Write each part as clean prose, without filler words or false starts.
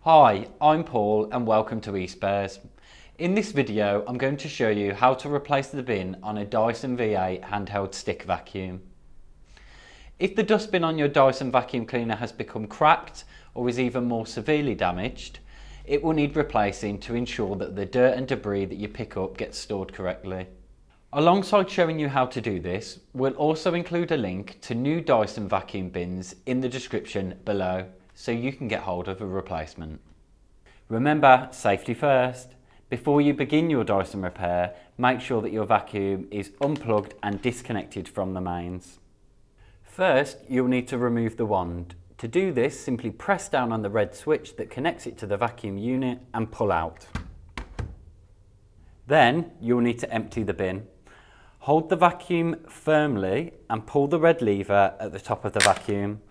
Hi, I'm Paul and welcome to eSpares. In this video I'm going to show you how to replace the bin on a Dyson V8 handheld stick vacuum. If the dustbin on your Dyson vacuum cleaner has become cracked or is even more severely damaged, it will need replacing to ensure that the dirt and debris that you pick up gets stored correctly. Alongside showing you how to do this, we'll also include a link to new Dyson vacuum bins in the description below so you can get hold of a replacement. Remember, safety first. Before you begin your Dyson repair, make sure that your vacuum is unplugged and disconnected from the mains. First, you'll need to remove the wand. To do this, simply press down on the red switch that connects it to the vacuum unit and pull out. Then, you'll need to empty the bin. Hold the vacuum firmly and pull the red lever at the top of the vacuum.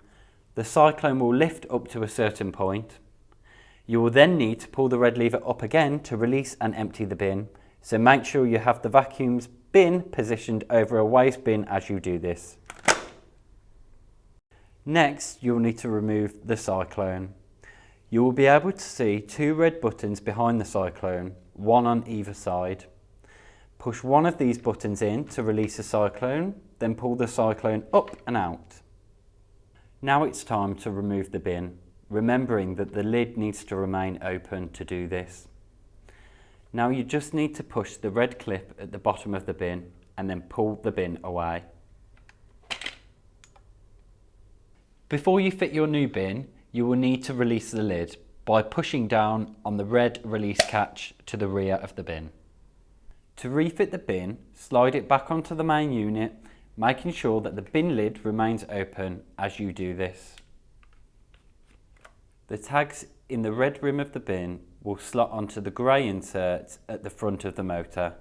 The cyclone will lift up to a certain point. You will then need to pull the red lever up again to release and empty the bin. So make sure you have the vacuum's bin positioned over a waste bin as you do this. Next, you'll need to remove the cyclone. You will be able to see two red buttons behind the cyclone, one on either side. Push one of these buttons in to release the cyclone, then pull the cyclone up and out. Now it's time to remove the bin, remembering that the lid needs to remain open to do this. Now you just need to push the red clip at the bottom of the bin and then pull the bin away. Before you fit your new bin, you will need to release the lid by pushing down on the red release catch to the rear of the bin. To refit the bin, slide it back onto the main unit, making sure that the bin lid remains open as you do this. The tags in the red rim of the bin will slot onto the grey inserts at the front of the motor.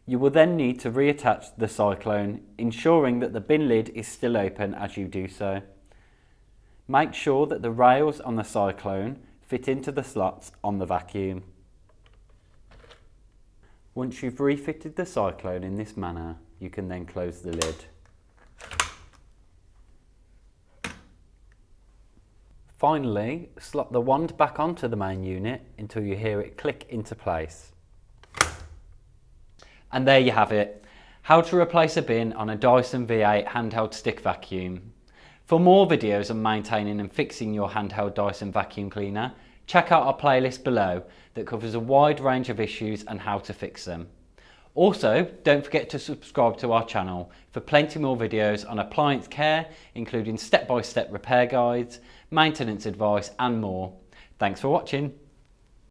You will then need to reattach the cyclone, ensuring that the bin lid is still open as you do so. Make sure that the rails on the cyclone fit into the slots on the vacuum. Once you've refitted the cyclone in this manner, you can then close the lid. Finally, slot the wand back onto the main unit until you hear it click into place. And there you have it, how to replace a bin on a Dyson V8 handheld stick vacuum. For more videos on maintaining and fixing your handheld Dyson vacuum cleaner, check out our playlist below that covers a wide range of issues and how to fix them. Also, don't forget to subscribe to our channel for plenty more videos on appliance care, including step-by-step repair guides, maintenance advice and more. Thanks for watching.